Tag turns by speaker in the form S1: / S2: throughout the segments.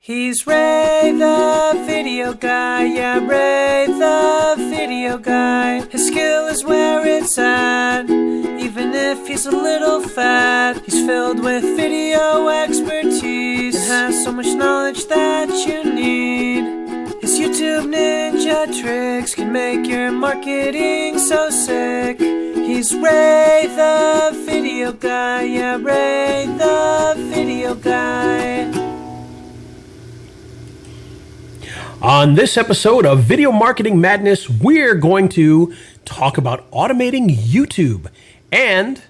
S1: He's Ray the video guy, yeah, Ray the video guy. His skill is where it's at, even if he's a little fat. He's filled with video expertise and has so much knowledge that you need. His YouTube ninja tricks can make your marketing so sick. He's Ray the video guy, yeah, Ray the video guy.
S2: On this episode of Video Marketing Madness, we're going to talk about automating YouTube. And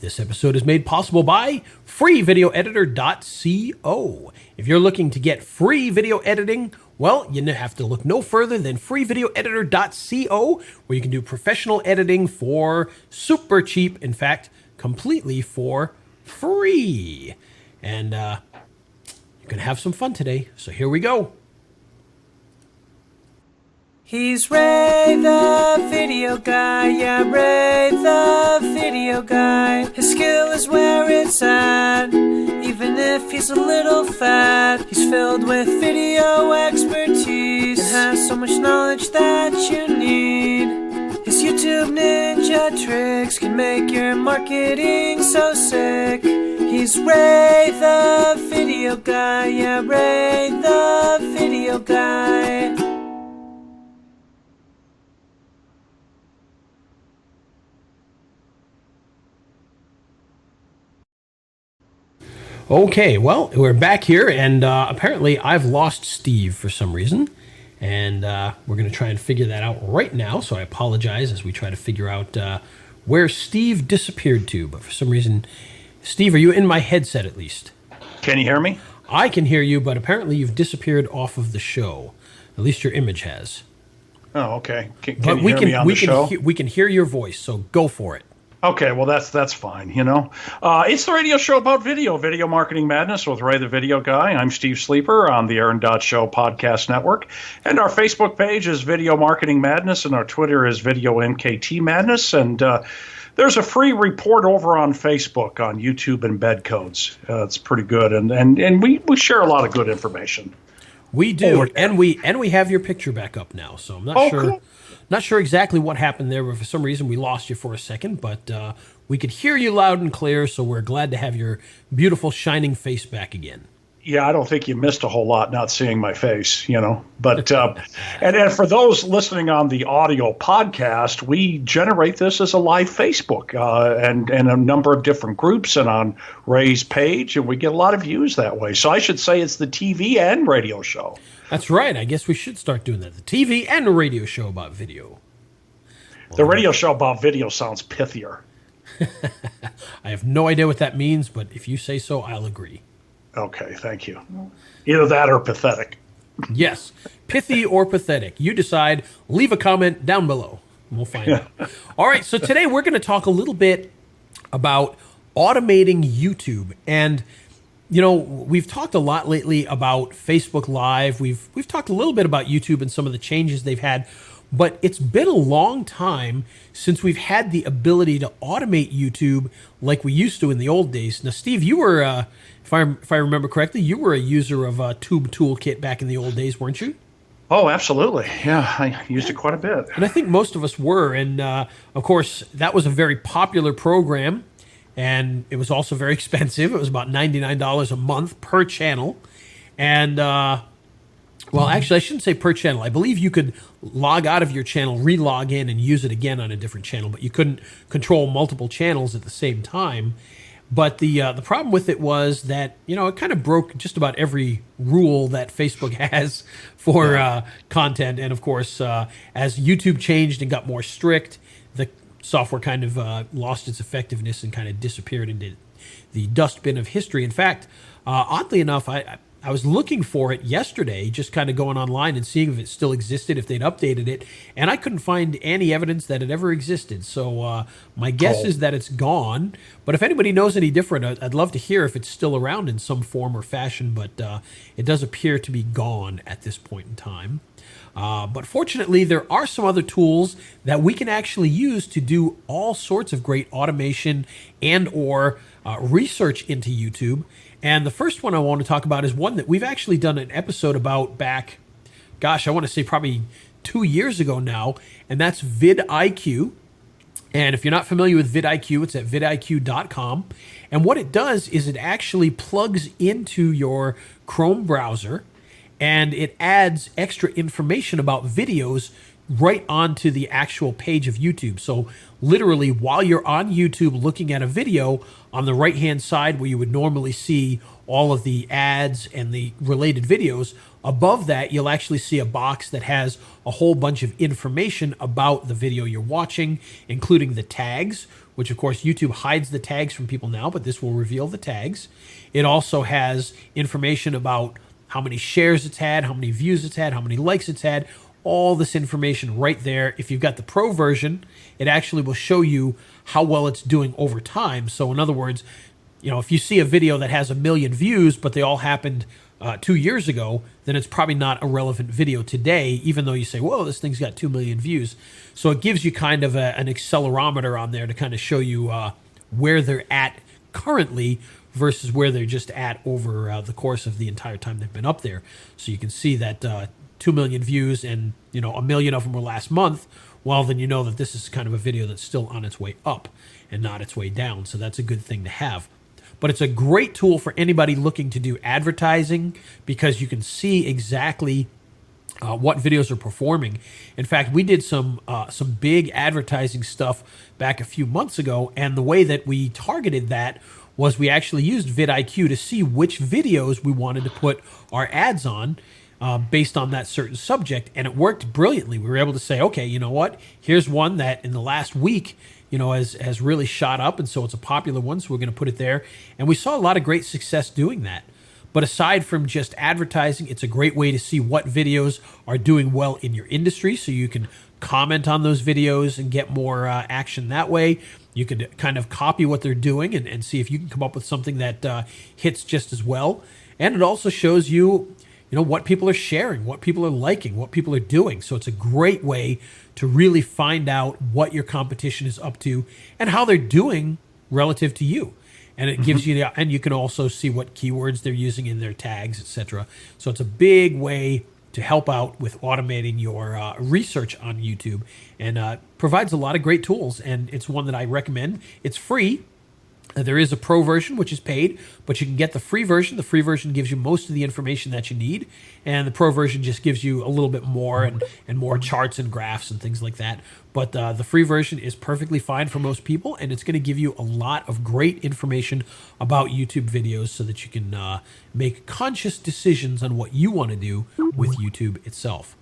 S2: this episode is made possible by freevideoeditor.co. If you're looking to get free video editing, well, you have to look no further than freevideoeditor.co, where you can do professional editing for super cheap, in fact, completely for free. And you're going to have some fun today, so here we go.
S1: He's Ray the video guy, yeah, Ray the video guy. His skill is where it's at, even if he's a little fat. He's filled with video expertise and has so much knowledge that you need. His YouTube ninja tricks can make your marketing so sick. He's Ray the video guy, yeah, Ray the video guy.
S2: Okay, well, we're back here, and apparently I've lost Steve for some reason, and we're going to try and figure that out right now, so I apologize as we try to figure out where Steve disappeared to, but for some reason, Steve, are you in my headset at least?
S3: Can you hear me?
S2: I can hear you, but apparently you've disappeared off of the show. At least your image has.
S3: Oh, okay. Can you
S2: we
S3: hear me on the show?
S2: We can hear your voice, so go for it.
S3: Okay, well, that's fine, you know. It's the radio show about Video Marketing Madness with Ray the Video Guy. I'm Steve Sleeper on the Show Podcast Network. And our Facebook page is Video Marketing Madness, and our Twitter is Video MKT Madness. And there's a free report over on Facebook on YouTube embed codes. It's pretty good, and we share a lot of good information.
S2: We do, and we have your picture back up now, so I'm not sure.
S3: Cool.
S2: Not sure exactly what happened there, but for some reason we lost you for a second, but we could hear you loud and clear, so we're glad to have your beautiful shining face back again.
S3: Yeah, I don't think you missed a whole lot not seeing my face, you know. But and for those listening on the audio podcast, we generate this as a live Facebook and a number of different groups and on Ray's page, and we get a lot of views that way. So I should say it's the TV and radio show.
S2: That's right. I guess we should start doing that. The TV and a radio show about video.
S3: The radio show about video sounds pithier.
S2: I have no idea what that means, but if you say so, I'll agree.
S3: Okay, thank you. Either that or pathetic.
S2: Yes, pithy or pathetic. You decide. Leave a comment down below. We'll find out. All right, so today we're going to talk a little bit about automating YouTube. And, you know, we've talked a lot lately about Facebook Live. We've talked a little bit about YouTube and some of the changes they've had. But it's been a long time since we've had the ability to automate YouTube like we used to in the old days. Now, Steve, you were, if I remember correctly, you were a user of Tube Toolkit back in the old days, weren't you?
S3: Oh, absolutely. Yeah, I used it quite a bit.
S2: And I think most of us were. And, of course, that was a very popular program. And it was also very expensive. It was about $99 a month per channel. And well, actually, I shouldn't say per channel. I believe you could log out of your channel, re-log in, and use it again on a different channel, but you couldn't control multiple channels at the same time. But the problem with it was that, you know, it kind of broke just about every rule that Facebook has for content. And, of course, as YouTube changed and got more strict, the software kind of lost its effectiveness and kind of disappeared into the dustbin of history. In fact, oddly enough, I was looking for it yesterday, just kind of going online and seeing if it still existed, if they'd updated it, and I couldn't find any evidence that it ever existed. So my guess is that it's gone. But if anybody knows any different, I'd love to hear if it's still around in some form or fashion, but it does appear to be gone at this point in time. But fortunately, there are some other tools that we can actually use to do all sorts of great automation and or research into YouTube. And the first one I want to talk about is one that we've actually done an episode about back, gosh, I want to say probably 2 years ago now, and that's vidIQ. And if you're not familiar with vidIQ, it's at vidIQ.com. And what it does is it actually plugs into your Chrome browser, and it adds extra information about videos right onto the actual page of YouTube. So literally, while you're on YouTube looking at a video, on the right-hand side where you would normally see all of the ads and the related videos, above that, you'll actually see a box that has a whole bunch of information about the video you're watching, including the tags, which of course YouTube hides the tags from people now, but this will reveal the tags. It also has information about how many shares it's had, how many views it's had, how many likes it's had, all this information right there. If you've got the pro version, it actually will show you how well it's doing over time. So in other words, if you see a video that has 1 million views, but they all happened 2 years ago, then it's probably not a relevant video today, even though you say, whoa, this thing's got 2 million views. So it gives you kind of an accelerometer on there to kind of show you where they're at currently versus where they're just at over the course of the entire time they've been up there. So you can see that 2 million views and 1 million of them were last month. Well, then you know that this is kind of a video that's still on its way up and not its way down. So that's a good thing to have. But it's a great tool for anybody looking to do advertising because you can see exactly what videos are performing. In fact, we did some big advertising stuff back a few months ago, and the way that we targeted that was we actually used vidIQ to see which videos we wanted to put our ads on based on that certain subject, and it worked brilliantly. We were able to say, okay, you know what? Here's one that in the last week has really shot up, and so it's a popular one, so we're going to put it there. And we saw a lot of great success doing that. But aside from just advertising, it's a great way to see what videos are doing well in your industry, so you can comment on those videos and get more action that way. You can kind of copy what they're doing and see if you can come up with something that hits just as well. And it also shows you, what people are sharing, what people are liking, what people are doing. So it's a great way to really find out what your competition is up to and how they're doing relative to you. And it gives you and you can also see what keywords they're using in their tags, etc. So it's a big way to help out with automating your research on YouTube, and provides a lot of great tools. And it's one that I recommend. It's free. There is a pro version, which is paid, but you can get the free version. The free version gives you most of the information that you need, and the pro version just gives you a little bit more and more charts and graphs and things like that. But the free version is perfectly fine for most people, and it's going to give you a lot of great information about YouTube videos so that you can make conscious decisions on what you want to do with YouTube itself.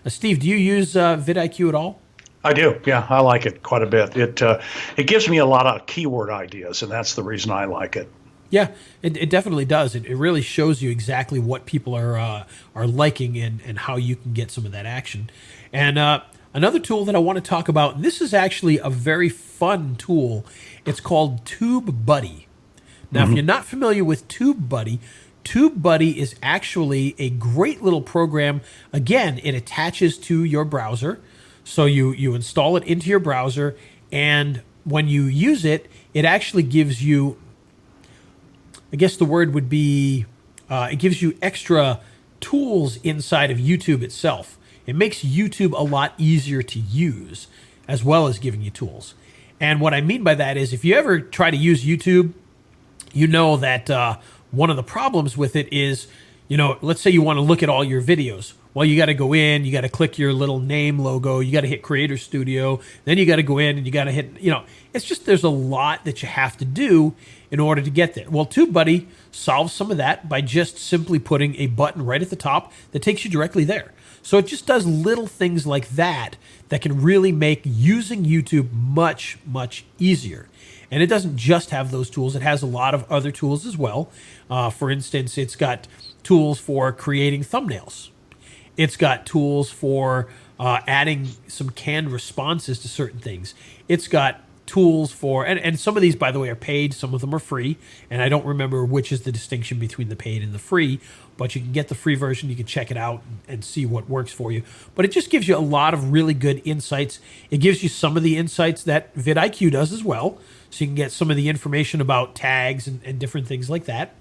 S2: Steve, do you use vidIQ at all?
S3: I do. Yeah, I like it quite a bit. It gives me a lot of keyword ideas, and that's the reason I like it.
S2: Yeah, it definitely does. It really shows you exactly what people are liking and how you can get some of that action. And another tool that I want to talk about, this is actually a very fun tool. It's called TubeBuddy. Now, if you're not familiar with TubeBuddy, TubeBuddy is actually a great little program. Again, it attaches to your browser. So you install it into your browser, and when you use it, it actually gives you, I guess the word would be, it gives you extra tools inside of YouTube itself. It makes YouTube a lot easier to use, as well as giving you tools. And what I mean by that is if you ever try to use YouTube, you know that one of the problems with it is, let's say you want to look at all your videos. Well, you got to go in, you got to click your little name logo, you got to hit Creator Studio, then you got to go in and you got to hit, it's just there's a lot that you have to do in order to get there. Well, TubeBuddy solves some of that by just simply putting a button right at the top that takes you directly there. So it just does little things like that that can really make using YouTube much, much easier. And it doesn't just have those tools. It has a lot of other tools as well. For instance, it's got tools for creating thumbnails. It's got tools for adding some canned responses to certain things. It's got tools for, and some of these, by the way, are paid. Some of them are free. And I don't remember which is the distinction between the paid and the free. But you can get the free version. You can check it out and see what works for you. But it just gives you a lot of really good insights. It gives you some of the insights that vidIQ does as well. So you can get some of the information about tags and different things like that.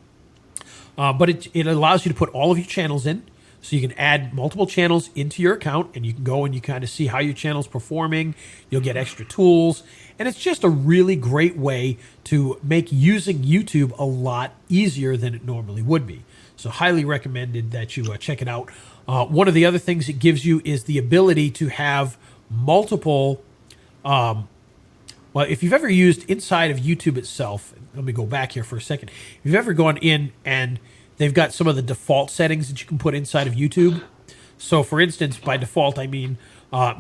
S2: But it allows you to put all of your channels in. So you can add multiple channels into your account, and you can go and you kind of see how your channel's performing. You'll get extra tools. And it's just a really great way to make using YouTube a lot easier than it normally would be. So highly recommended that you check it out. One of the other things it gives you is the ability to have multiple, well, if you've ever used inside of YouTube itself, let me go back here for a second. If you've ever gone in and they've got some of the default settings that you can put inside of YouTube. So for instance, by default, I mean,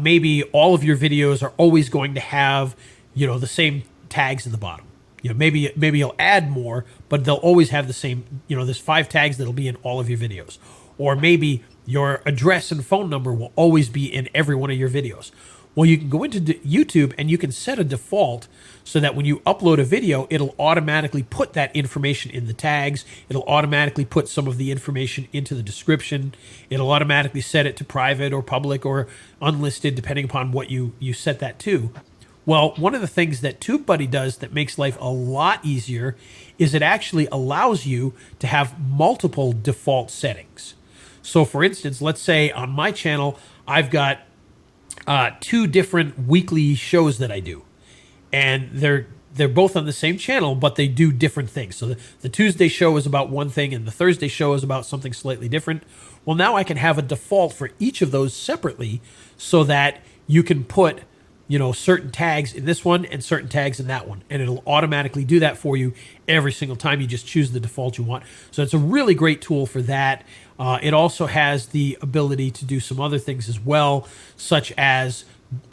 S2: maybe all of your videos are always going to have, the same tags at the bottom. Maybe you'll add more, but they'll always have the same, there's 5 tags that'll be in all of your videos. Or maybe your address and phone number will always be in every one of your videos. Well, you can go into YouTube and you can set a default so that when you upload a video, it'll automatically put that information in the tags. It'll automatically put some of the information into the description. It'll automatically set it to private or public or unlisted, depending upon what you set that to. Well, one of the things that TubeBuddy does that makes life a lot easier is it actually allows you to have multiple default settings. So for instance, let's say on my channel, I've got 2 different weekly shows that I do, and they're both on the same channel, but they do different things. So the Tuesday show is about one thing, and the Thursday show is about something slightly different. Well, now I can have a default for each of those separately, so that you can put certain tags in this one and certain tags in that one, and it'll automatically do that for you every single time. You just choose the default you want. So it's a really great tool for that. It also has the ability to do some other things as well, such as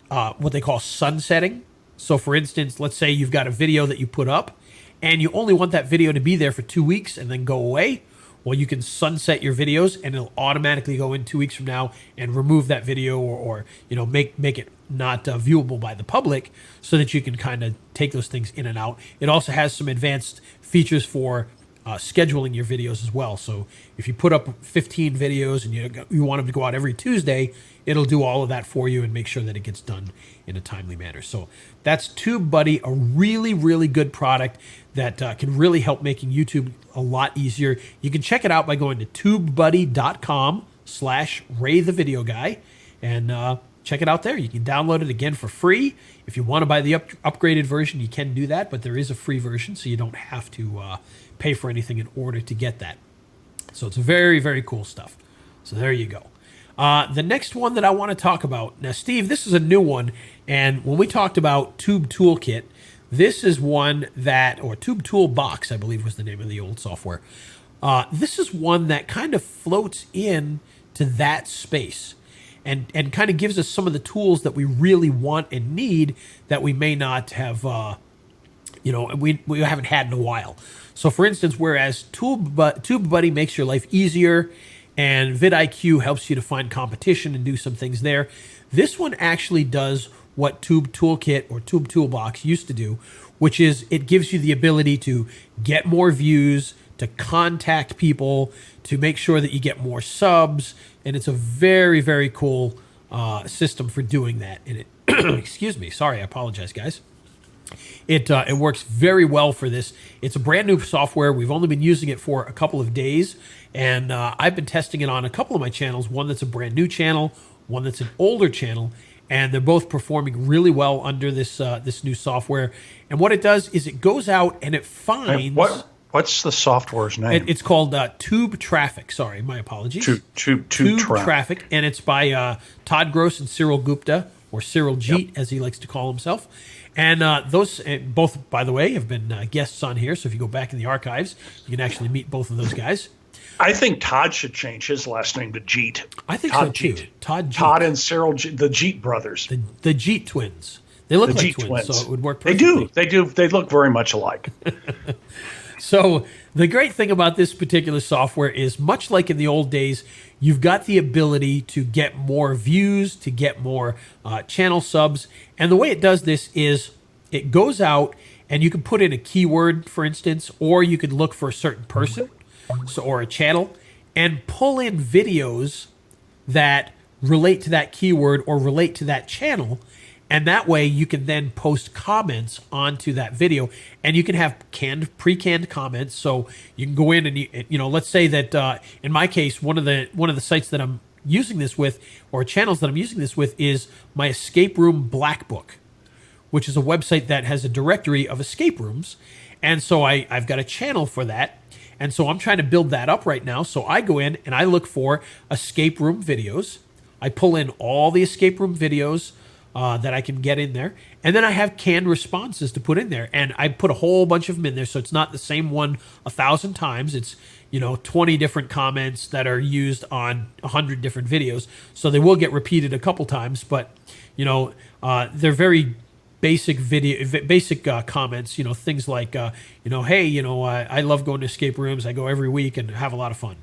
S2: what they call sunsetting. So for instance, let's say you've got a video that you put up and you only want that video to be there for 2 weeks and then go away. Well, you can sunset your videos and it'll automatically go in 2 weeks from now and remove that video or make it not viewable by the public, so that you can kind of take those things in and out. It also has some advanced features for scheduling your videos as well. So if you put up 15 videos and you want them to go out every Tuesday, it'll do all of that for you and make sure that it gets done in a timely manner. So that's TubeBuddy, a really, really good product that can really help making YouTube a lot easier. You can check it out by going to tubebuddy.com/RayTheVideoGuy and check it out there. You can download it again for free. If you want to buy the upgraded version, you can do that, but there is a free version, so you don't have to pay for anything in order to get that. So it's very, very cool stuff. So there you go. The next one that I want to talk about. Now, Steve, this is a new one, and when we talked about Tube Toolkit, this is one or Tube Toolbox, I believe was the name of the old software. This is one that kind of floats in to that space. And kind of gives us some of the tools that we really want and need that we may not have, we haven't had in a while. So, for instance, whereas TubeBuddy makes your life easier and vidIQ helps you to find competition and do some things there, this one actually does what Tube Toolkit or Tube Toolbox used to do, which is it gives you the ability to get more views, to contact people, to make sure that you get more subs, and it's a very, very cool system for doing that. And it, excuse me, sorry, I apologize, guys. It works very well for this. It's a brand new software. We've only been using it for a couple of days, and I've been testing it on a couple of my channels. One that's a brand new channel, one that's an older channel, and they're both performing really well under this this new software. And what it does is it goes out and it finds.
S3: What's the software's name?
S2: It's called Tube Traffic. Sorry, my apologies.
S3: Tube
S2: Traffic, and it's by Todd Gross and Cyril Gupta, or Cyril Jeet, as he likes to call himself. And those both, by the way, have been guests on here. So if you go back in the archives, you can actually meet both of those guys.
S3: I think Todd should change his last name to Jeet.
S2: I think
S3: Todd
S2: so too.
S3: Jeet.
S2: Todd
S3: and Cyril, the Jeet brothers.
S2: The Jeet twins. They look like twins, so it would work perfectly.
S3: They do. They look very much alike.
S2: So the great thing about this particular software is, much like in the old days, you've got the ability to get more views, to get more channel subs. And the way it does this is it goes out and you can put in a keyword, for instance, or you could look for a certain person or a channel and pull in videos that relate to that keyword or relate to that channel. And that way you can then post comments onto that video, and you can have pre-canned comments. So you can go in and let's say that in my case, one of the sites that I'm using this with, or channels that I'm using this with, is my Escape Room Black Book, which is a website that has a directory of escape rooms. And so I've got a channel for that. And so I'm trying to build that up right now. So I go in and I look for escape room videos. I pull in all the escape room videos that I can get in there. And then I have canned responses to put in there. And I put a whole bunch of them in there. So it's not the same one 1,000 times. It's 20 different comments that are used on 100 different videos. So they will get repeated a couple times, but they're very basic comments, things like, hey, I love going to escape rooms. I go every week and have a lot of fun.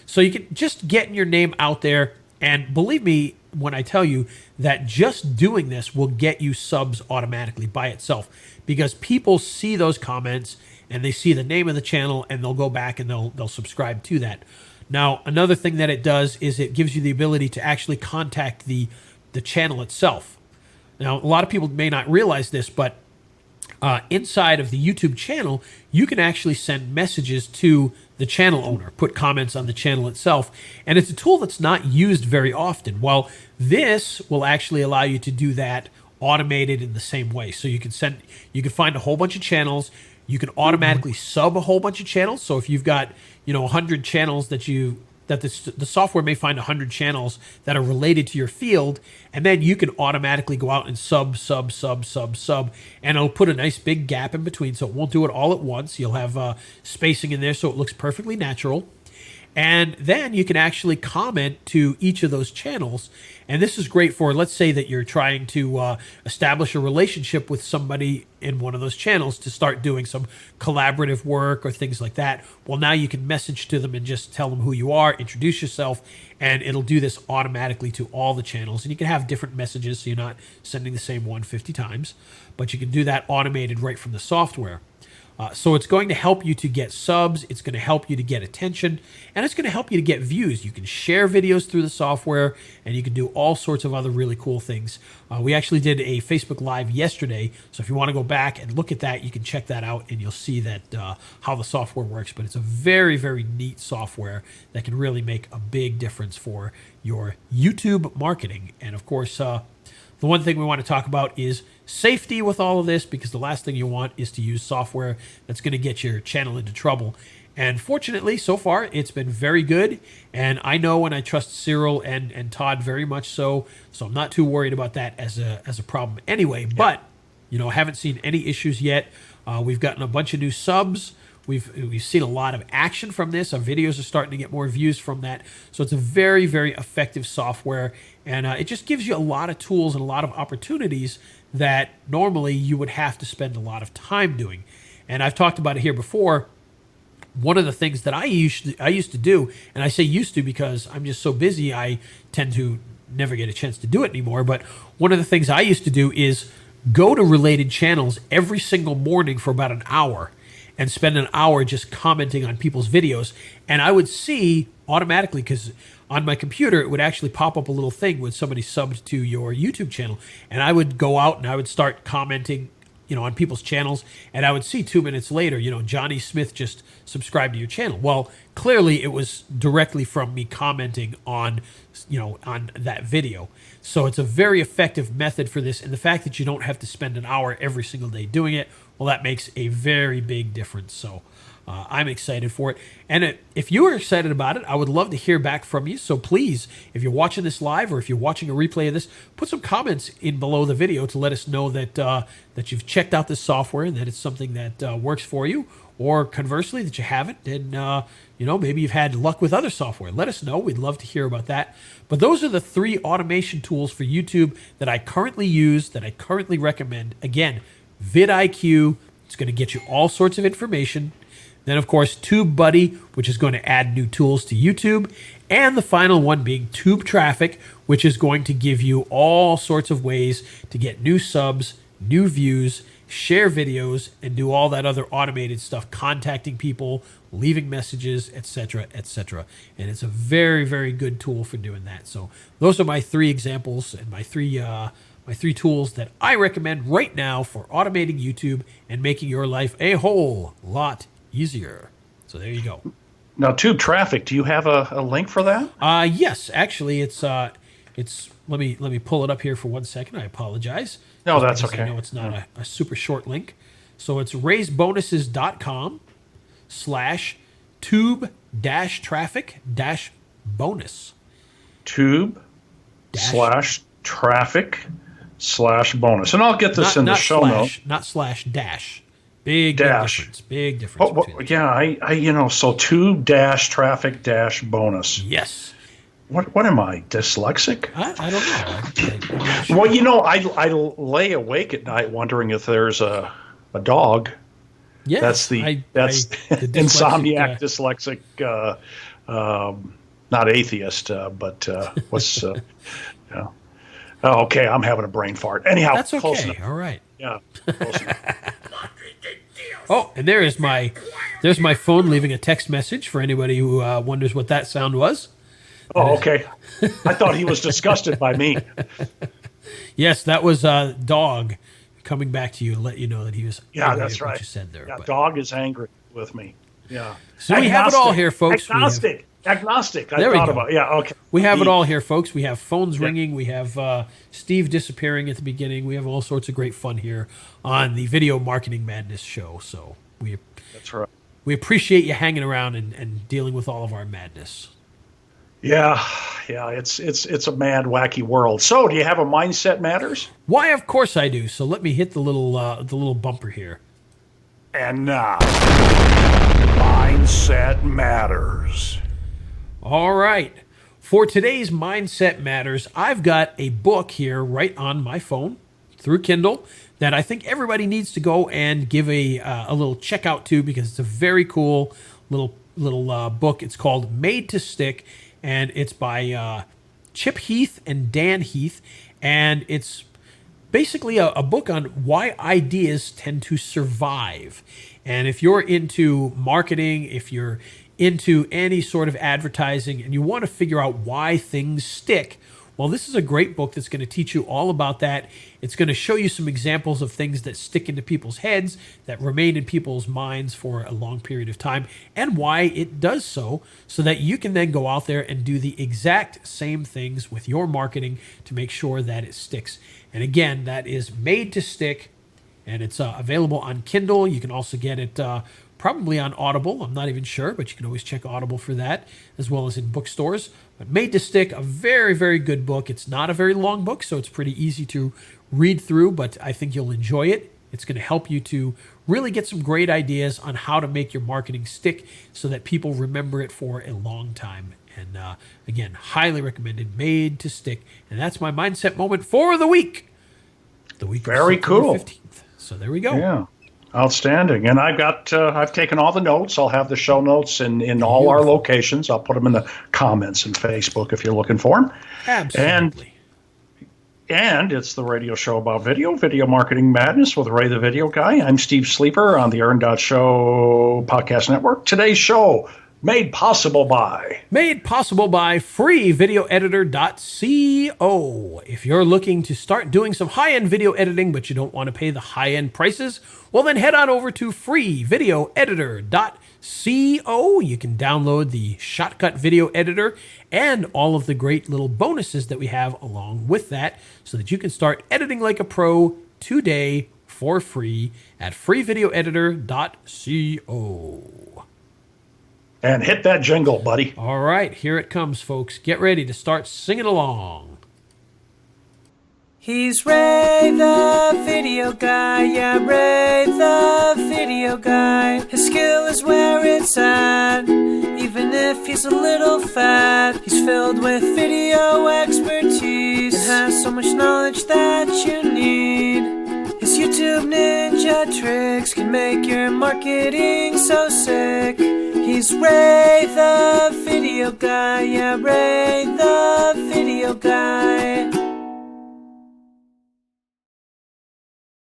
S2: So you can just getting your name out there. And believe me when I tell you that just doing this will get you subs automatically by itself, because people see those comments and they see the name of the channel and they'll go back and they'll subscribe to that. Now, another thing that it does is it gives you the ability to actually contact the channel itself. Now, a lot of people may not realize this, but inside of the YouTube channel, you can actually send messages to the channel owner, put comments on the channel itself. And it's a tool that's not used very often. Well, this will actually allow you to do that automated in the same way. So you can find a whole bunch of channels. You can automatically sub a whole bunch of channels. So if you've got, 100 channels that the software may find 100 channels that are related to your field, and then you can automatically go out and sub, and it'll put a nice big gap in between, so it won't do it all at once. You'll have spacing in there so it looks perfectly natural. And then you can actually comment to each of those channels. And this is great for, let's say that you're trying to establish a relationship with somebody in one of those channels to start doing some collaborative work or things like that. Well, now you can message to them and just tell them who you are, introduce yourself, and it'll do this automatically to all the channels. And you can have different messages so you're not sending the same one 50 times, but you can do that automated right from the software. So it's going to help you to get subs, it's going to help you to get attention, and it's going to help you to get views. You can share videos through the software, and you can do all sorts of other really cool things. We actually did a Facebook Live yesterday, so if you want to go back and look at that, you can check that out, and you'll see that how the software works. But it's a very, very neat software that can really make a big difference for your YouTube marketing. And of course, the one thing we want to talk about is safety with all of this, because the last thing you want is to use software that's going to get your channel into trouble. And fortunately, so far, it's been very good. And I know and I trust Cyril and Todd very much so. So I'm not too worried about that as a problem anyway. Yeah. But, I haven't seen any issues yet. We've gotten a bunch of new subs. We've seen a lot of action from this. Our videos are starting to get more views from that. So it's a very, very effective software. And it just gives you a lot of tools and a lot of opportunities that normally you would have to spend a lot of time doing. And I've talked about it here before. One of the things that I used to do, and I say used to because I'm just so busy, I tend to never get a chance to do it anymore. But one of the things I used to do is go to related channels every single morning for about an hour and spend an hour just commenting on people's videos. And I would see automatically, because on my computer, it would actually pop up a little thing when somebody subbed to your YouTube channel. And I would go out and I would start commenting, on people's channels. And I would see 2 minutes later, Johnny Smith just subscribed to your channel. Well, clearly it was directly from me commenting on that video. So it's a very effective method for this. And the fact that you don't have to spend an hour every single day doing it, well, that makes a very big difference. So I'm excited for it. And if you are excited about it, I would love to hear back from you. So please, if you're watching this live or if you're watching a replay of this, put some comments in below the video to let us know that that you've checked out this software and that it's something that works for you. Or conversely, that you haven't, and maybe you've had luck with other software. Let us know. We'd love to hear about that. But those are the 3 automation tools for YouTube that I currently use, that I currently recommend. Again, vidIQ, it's going to get you all sorts of information. Then, of course, TubeBuddy, which is going to add new tools to YouTube. And the final one being Tube Traffic, which is going to give you all sorts of ways to get new subs, new views, share videos, and do all that other automated stuff, contacting people, leaving messages, etc., etc. And it's a very, very good tool for doing that. So those are my 3 examples and my 3 my 3 tools that I recommend right now for automating YouTube and making your life a whole lot easier. So there you go.
S3: Now, Tube Traffic, do you have a link for that?
S2: Yes, actually, it's let me pull it up here for 1 second. I apologize.
S3: No, that's
S2: Because
S3: okay.
S2: I know it's not a super short link. So it's raisebonuses.com/tube-traffic-bonus.
S3: Tube/traffic/bonus. And I'll get this in the show notes.
S2: Not slash dash. Big
S3: Dash.
S2: difference. Big difference. Between the two.
S3: Yeah, I so tube-traffic-bonus.
S2: Yes.
S3: What am I, dyslexic?
S2: I don't know. I'm not sure.
S3: Well, I lay awake at night wondering if there's a dog.
S2: Yeah,
S3: That's the insomniac dyslexic, not atheist, but what's yeah. Oh, okay, I'm having a brain fart. Anyhow,
S2: That's
S3: close
S2: okay.
S3: enough.
S2: All right.
S3: Yeah, close enough.
S2: Oh, and there's my phone leaving a text message for anybody who wonders what that sound was.
S3: Oh, okay. I thought he was disgusted by me.
S2: Yes, that was a dog coming back to you to let you know that he was.
S3: Yeah,
S2: angry
S3: that's
S2: at what
S3: right.
S2: you said there.
S3: Yeah,
S2: but-
S3: dog is angry with me. Yeah.
S2: So we have it all here, folks.
S3: Agnostic. I
S2: There we
S3: thought
S2: go.
S3: about. Yeah. Okay.
S2: We have it all here, folks. We have phones ringing. We have Steve disappearing at the beginning. We have all sorts of great fun here on the Video Marketing Madness show. So
S3: That's right.
S2: we appreciate you hanging around and dealing with all of our madness.
S3: Yeah. It's a mad, wacky world. So, do you have a Mindset Matters?
S2: Why, of course I do. So let me hit the little bumper here.
S3: And now, Mindset Matters.
S2: All right. For today's Mindset Matters, I've got a book here right on my phone through Kindle that I think everybody needs to go and give a little check out to, because it's a very cool little book. It's called Made to Stick, and it's by Chip Heath and Dan Heath, and it's basically a book on why ideas tend to survive. And if you're into marketing, if you're into any sort of advertising, and you want to figure out why things stick, well, this is a great book that's going to teach you all about that. It's going to show you some examples of things that stick into people's heads, that remain in people's minds for a long period of time, and why it does so that you can then go out there and do the exact same things with your marketing to make sure that it sticks. And again, that is Made to Stick, and it's available on Kindle. You can also get it probably on Audible. I'm not even sure, but you can always check Audible for that, as well as in bookstores. But Made to Stick, a very, very good book. It's not a very long book, so it's pretty easy to read through, but I think you'll enjoy it. It's going to help you to really get some great ideas on how to make your marketing stick so that people remember it for a long time. And again, highly recommended, Made to Stick. And that's my mindset moment for the week. The week
S3: Very
S2: of September
S3: cool.
S2: 15th. So there we go.
S3: Yeah. Outstanding. And I've taken all the notes. I'll have the show notes in all our locations. I'll put them in the comments in Facebook if you're looking for them.
S2: Absolutely.
S3: And it's the radio show about video marketing madness with Ray the Video Guy. I'm Steve Sleeper on the Show Podcast Network. Today's show made possible by
S2: freevideoeditor.co. If you're looking to start doing some high-end video editing, but you don't want to pay the high-end prices, well, then head on over to freevideoeditor.co. You can download the Shotcut Video Editor and all of the great little bonuses that we have along with that, so that you can start editing like a pro today for free at freevideoeditor.co.
S3: And hit that jingle, buddy.
S2: All right, here it comes, folks. Get ready to start singing along.
S1: He's Ray the Video Guy, yeah, Ray the Video Guy. His skill is where it's at, even if he's a little fat. He's filled with video expertise and has so much knowledge that you need. His YouTube ninja tricks can make your marketing so sick. He's Ray the Video Guy, yeah, Ray the Video Guy.